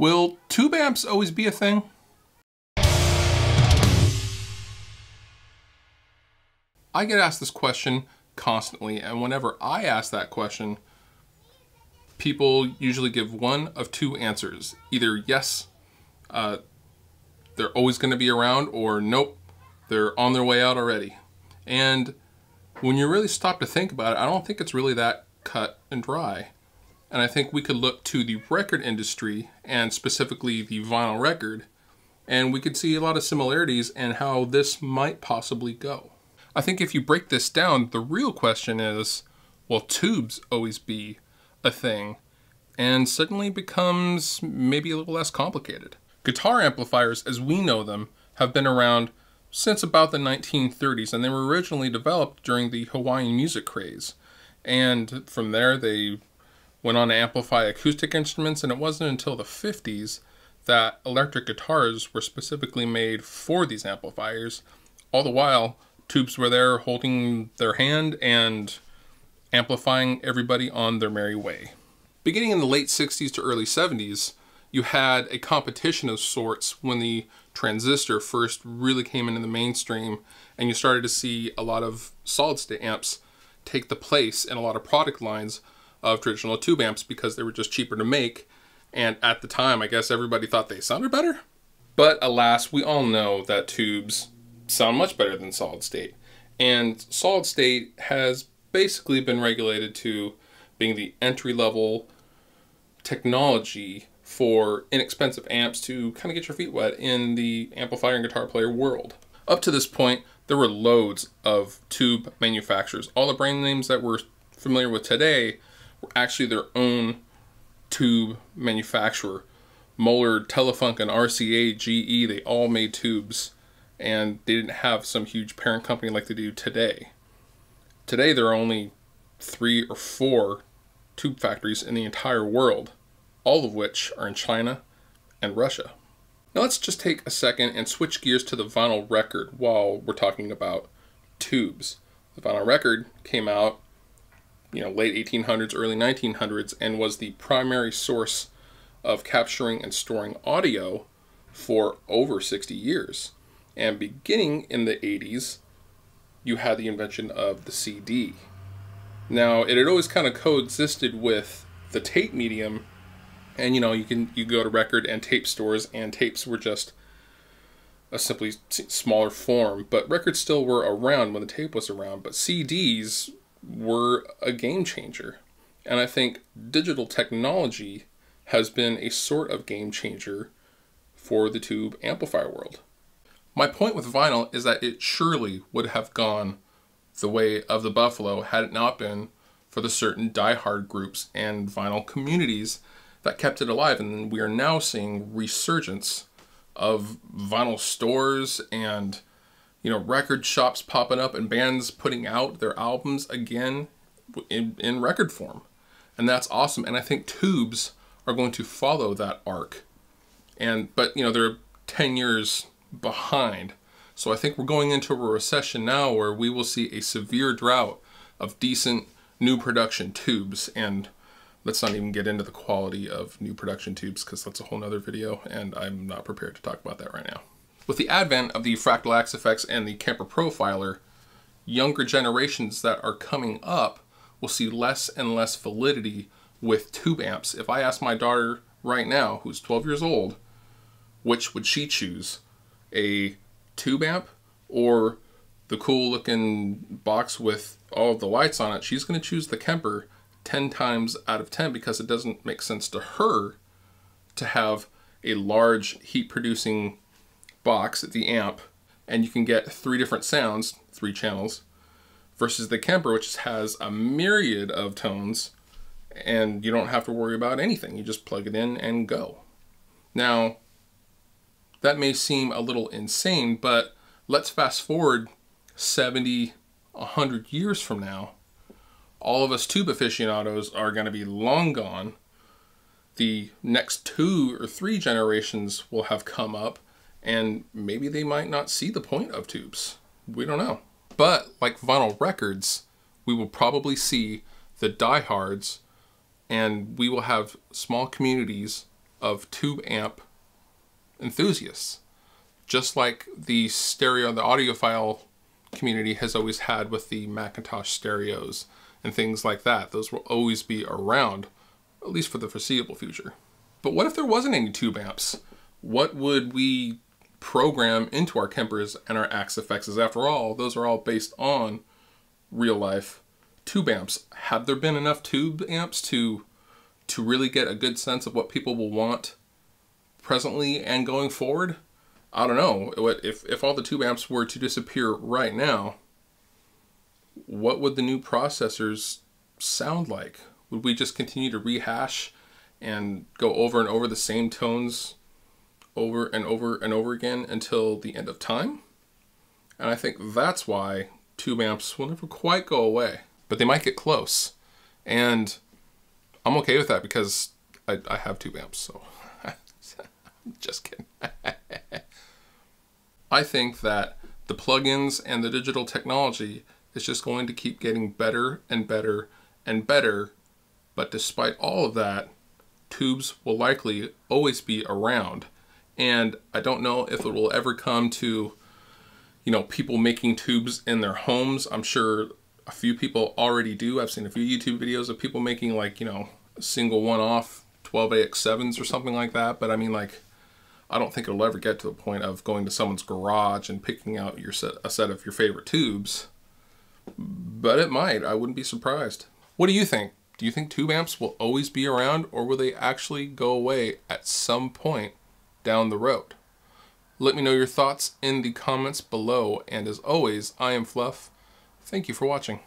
Will tube amps always be a thing? I get asked this question constantly, and whenever I ask that question, people usually give one of two answers. Either yes, they're always going to be around, or nope, they're on their way out already. And when you really stop to think about it, I don't think it's really that cut and dry. And I think we could look to the record industry, and specifically the vinyl record, and we could see a lot of similarities in how this might possibly go. I think if you break this down, the real question is, will tubes always be a thing? And suddenly becomes maybe a little less complicated. Guitar amplifiers, as we know them, have been around since about the 1930s, and they were originally developed during the Hawaiian music craze. And from there, they went on to amplify acoustic instruments, and it wasn't until the 50s that electric guitars were specifically made for these amplifiers. All the while, tubes were there holding their hand and amplifying everybody on their merry way. Beginning in the late 60s to early 70s, you had a competition of sorts when the transistor first really came into the mainstream, and you started to see a lot of solid-state amps take the place in a lot of product lines of traditional tube amps because they were just cheaper to make, and at the time I guess everybody thought they sounded better. But alas, we all know that tubes sound much better than solid state, and solid state has basically been regulated to being the entry-level technology for inexpensive amps to kind of get your feet wet in the amplifier and guitar player world. Up to this point, there were loads of tube manufacturers. All the brand names that we're familiar with today were actually their own tube manufacturer. Moeller, Telefunken, RCA, GE, they all made tubes, and they didn't have some huge parent company like they do today. Today there are only 3 or 4 tube factories in the entire world, all of which are in China and Russia. Now let's just take a second and switch gears to the vinyl record while we're talking about tubes. The vinyl record came out, late 1800s, early 1900s, and was the primary source of capturing and storing audio for over 60 years. And beginning in the 80s, you had the invention of the CD. Now, it had always kind of coexisted with the tape medium, and you go to record and tape stores, and tapes were just a simply smaller form, but records still were around when the tape was around, but CDs were a game changer. And I think digital technology has been a sort of game changer for the tube amplifier world. My point with vinyl is that it surely would have gone the way of the buffalo had it not been for the certain diehard groups and vinyl communities that kept it alive. And we are now seeing resurgence of vinyl stores and record shops popping up and bands putting out their albums again in record form. And that's awesome. And I think tubes are going to follow that arc. But they're 10 years behind. So I think we're going into a recession now where we will see a severe drought of decent new production tubes. And let's not even get into the quality of new production tubes, because that's a whole nother video, and I'm not prepared to talk about that right now. With the advent of the fractal axe effects and the Kemper profiler, younger generations that are coming up will see less and less validity with tube amps. If I ask my daughter right now, who's 12 years old, which would she choose? A tube amp or the cool looking box with all of the lights on it? She's going to choose the Kemper 10 times out of 10, because it doesn't make sense to her to have a large heat producing box at the amp and you can get 3 different sounds, 3 channels, versus the Kemper, which has a myriad of tones and you don't have to worry about anything. You just plug it in and go. Now, that may seem a little insane, but let's fast forward 70, 100 years from now. All of us tube aficionados are going to be long gone. The next 2 or 3 generations will have come up, and maybe they might not see the point of tubes. We don't know. But like vinyl records, we will probably see the diehards, and we will have small communities of tube amp enthusiasts, just like the audiophile community has always had with the Macintosh stereos and things like that. Those will always be around, at least for the foreseeable future. But what if there wasn't any tube amps? What would we program into our Kempers and our Axe FXs? After all, those are all based on real life tube amps. Have there been enough tube amps to really get a good sense of what people will want presently and going forward? I don't know. If all the tube amps were to disappear right now, what would the new processors sound like? Would we just continue to rehash and go over and over the same tones over and over and over again until the end of time? And I think that's why tube amps will never quite go away, but they might get close. And I'm okay with that because I have tube amps, so just kidding. I think that the plugins and the digital technology is just going to keep getting better and better and better. But despite all of that, tubes will likely always be around. And I don't know if it will ever come to, you know, people making tubes in their homes. I'm sure a few people already do. I've seen a few YouTube videos of people making, like, you know, a single one-off 12AX7s or something like that. But I mean, like, I don't think it'll ever get to the point of going to someone's garage and picking out a set of your favorite tubes. But it might. I wouldn't be surprised. What do you think? Do you think tube amps will always be around, or will they actually go away at some point down the road? Let me know your thoughts in the comments below. And as always, I am Fluff. Thank you for watching.